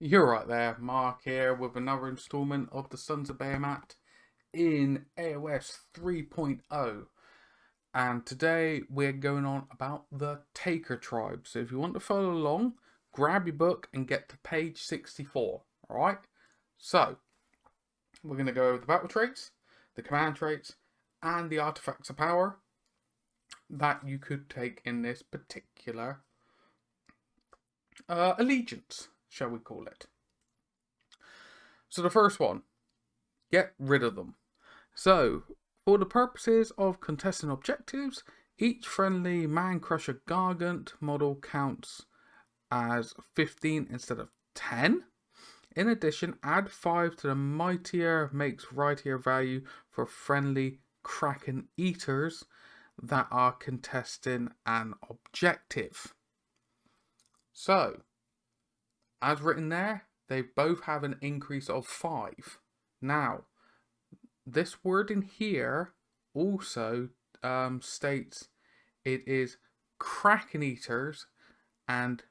You're right there, Mark here with another installment of the Sons of Behemat in AOS 3.0. And today we're going on about the Taker Tribe. So if you want to follow along, grab your book and get to page 64. Alright? So, we're going to go over the battle traits, the command traits, and the artifacts of power that you could take in this particular allegiance, shall we call it. So the first one, get rid of them. So, for the purposes of contesting objectives, each friendly mancrusher gargant model counts as 15 instead of 10. In addition, add 5 to the mightier makes rightier value for friendly kraken eaters that are contesting an objective. So, as written there, they both have an increase of 5. Now, this wording here also states it is kraken eaters and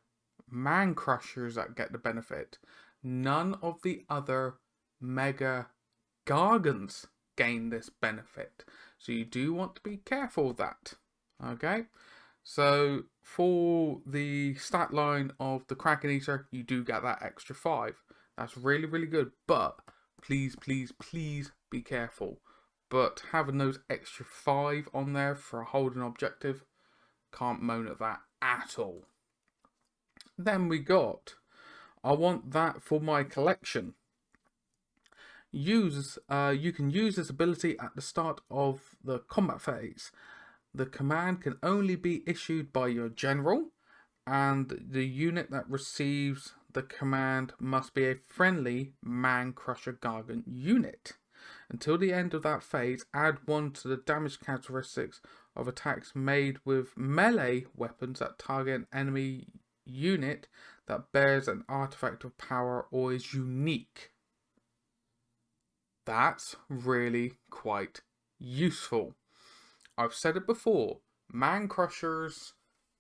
man crushers that get the benefit. None of the other mega gargants gain this benefit. So you do want to be careful of that. Okay? So for the stat line of the Kraken Eater, you do get that extra 5. That's really, really good. But please, please, please be careful. But having those extra 5 on there for a holding objective, can't moan at that at all. Then we got, I want that for my collection. You can use this ability at the start of the combat phase. The command can only be issued by your general, and the unit that receives the command must be a friendly mancrusher gargant unit. Until the end of that phase, add 1 to the damage characteristics of attacks made with melee weapons that target an enemy unit that bears an artifact of power or is unique. That's really quite useful. I've said it before, mancrushers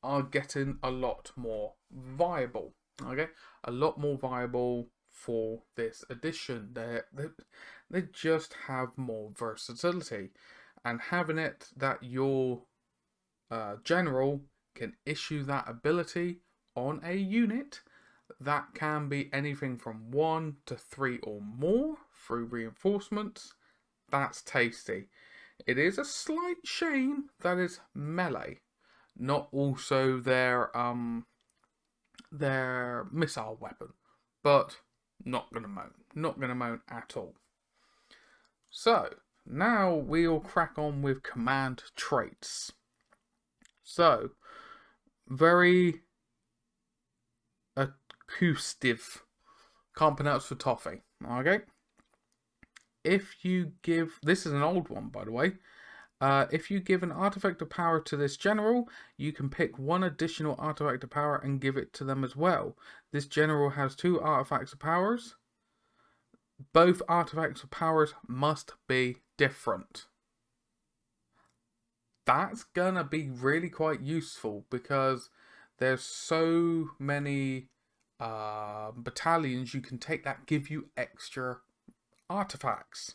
are getting a lot more viable. Okay, a lot more viable for this edition. They just have more versatility, and having it that your general can issue that ability on a unit that can be anything from 1 to 3 or more through reinforcements. That's tasty. It is a slight shame that is melee, not also their missile weapon, but not gonna moan at all. So now we'll crack on with command traits. So very acoustic, can't pronounce for toffee. Okay. If you give, this is an old one by the way, if you give an artifact of power to this general, you can pick 1 additional artifact of power and give it to them as well. This general has 2 artifacts of powers. Both artifacts of powers must be different. That's gonna be really quite useful because there's so many battalions you can take that give you extra artifacts.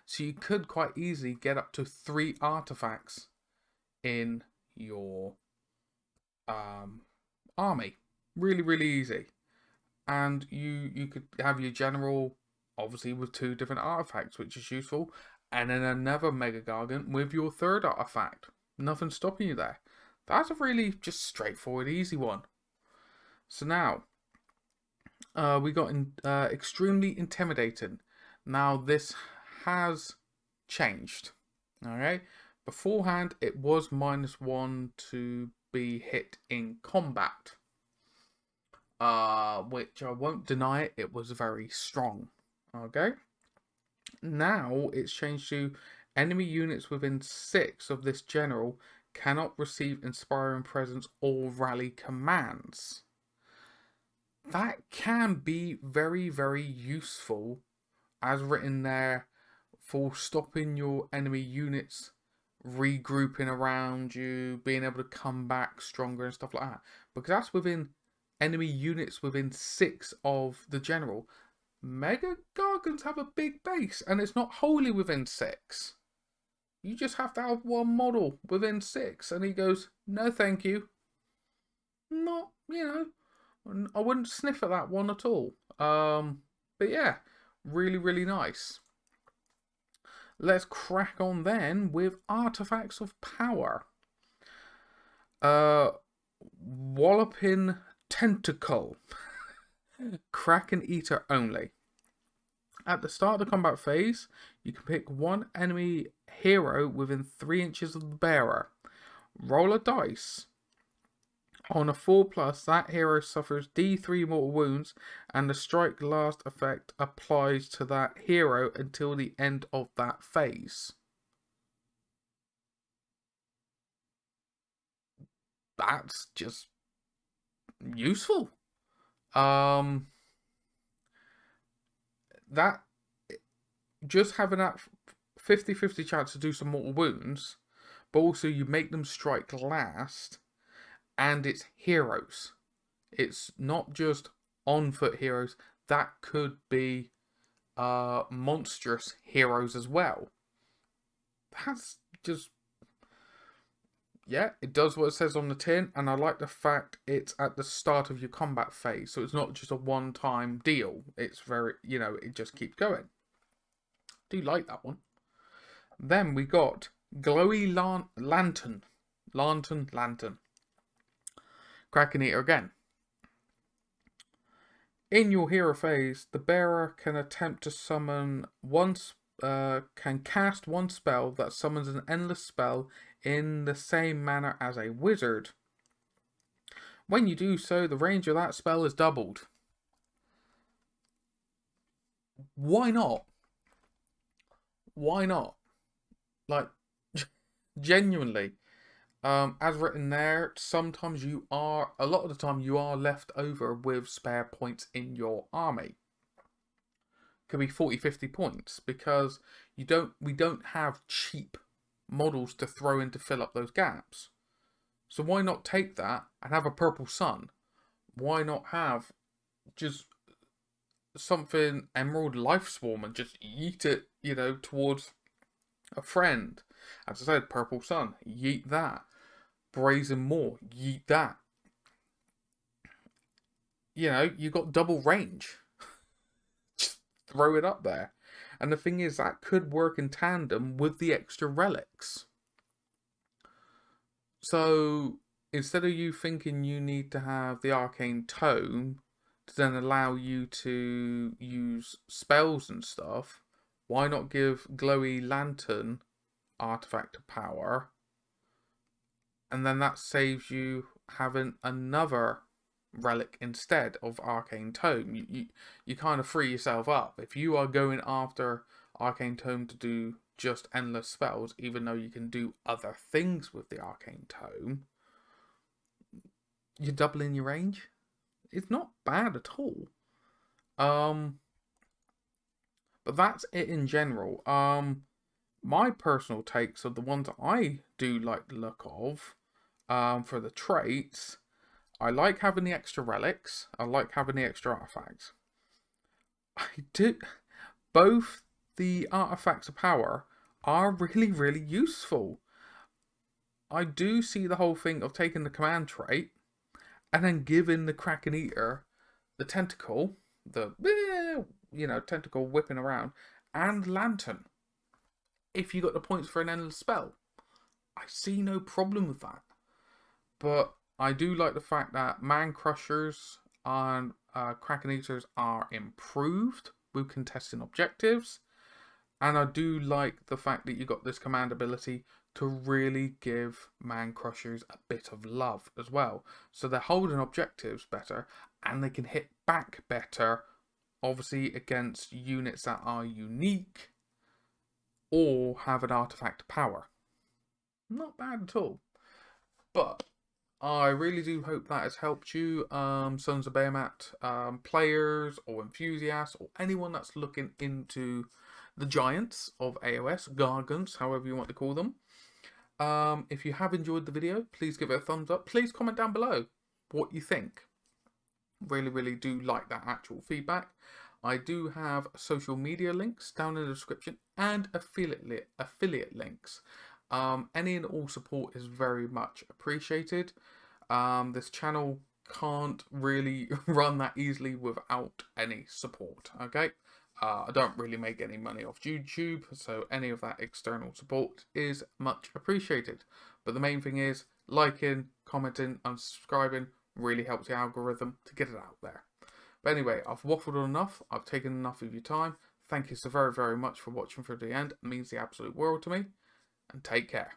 So you could quite easily get up to 3 artifacts in your army. Really, really easy. And you could have your general, obviously, with 2 different artifacts, which is useful. And then another Mega Gargant with your 3rd artifact. Nothing stopping you there. That's a really just straightforward, easy one. So now, we got extremely intimidating. Now this has changed. Okay, beforehand it was -1 to be hit in combat, which I won't deny it was very strong. Okay, now it's changed to enemy units within 6 of this general cannot receive inspiring presence or rally commands. That can be very, very useful, as written there, for stopping your enemy units regrouping around you, being able to come back stronger and stuff like that. Because that's within enemy units within 6 of the general. Mega gargants have a big base, and it's not wholly within 6. You just have to have one model within 6. And he goes, no thank you. Not, I wouldn't sniff at that one at all. But yeah, really, really nice. Let's crack on then with artifacts of power. Walloping tentacle. Kraken eater only. At the start of the combat phase, you can pick one enemy hero within 3 inches of the bearer. Roll a dice. On a 4+, that hero suffers D3 mortal wounds, and the strike last effect applies to that hero until the end of that phase. That's just useful. That just having that 50-50 chance to do some mortal wounds, but also you make them strike last, and it's heroes. It's not just on foot heroes. That could be monstrous heroes as well. That's just, yeah, it does what it says on the tin, and I like the fact it's at the start of your combat phase, so it's not just a one-time deal. It's very, it just keeps going. Do like that one. Then we got glowy lantern. Kraken eater again. In your hero phase, the bearer can attempt to summon can cast one spell that summons an endless spell in the same manner as a wizard. When you do so, the range of that spell is doubled. Why not? Why not? Like, genuinely. As written there, sometimes a lot of the time you are left over with spare points in your army. Could be 40-50 points, because we don't have cheap models to throw in to fill up those gaps. So why not take that and have a purple sun? Why not have just something Emerald Life Swarm and just yeet it, towards a friend? As I said, purple sun, yeet that. Brazen Maw, yeet that. You got double range. Just throw it up there. And the thing is, that could work in tandem with the extra relics. So, instead of you thinking you need to have the arcane tome to then allow you to use spells and stuff, why not give glowy lantern artifact of power? And then that saves you having another relic instead of arcane tome. You kind of free yourself up. If you are going after arcane tome to do just endless spells, even though you can do other things with the arcane tome, you're doubling your range. It's not bad at all. But that's it in general. My personal takes are the ones I do like the look of. For the traits, I like having the extra relics. I like having the extra artifacts. I do. Both the artifacts of power are really, really useful. I do see the whole thing of taking the command trait and then giving the Kraken Eater the tentacle, tentacle whipping around, and lantern. If you got the points for an endless spell, I see no problem with that. But I do like the fact that mancrushers and Kraken Eaters are improved with contesting objectives. And I do like the fact that you got this command ability to really give mancrushers a bit of love as well. So they're holding objectives better and they can hit back better, obviously against units that are unique or have an artifact power. Not bad at all. But I really do hope that has helped you, Sons of Behemat players or enthusiasts or anyone that's looking into the giants of AOS, gargants, however you want to call them. If you have enjoyed the video, please give it a thumbs up. Please comment down below what you think. Really do like that actual feedback. I do have social media links down in the description and affiliate links. Any and all support is very much appreciated. This channel can't really run that easily without any support, okay? I don't really make any money off YouTube, so any of that external support is much appreciated. But the main thing is liking, commenting, and subscribing really helps the algorithm to get it out there. But anyway, I've waffled on enough. I've taken enough of your time. Thank you so very much for watching through the end. It means the absolute world to me. And take care.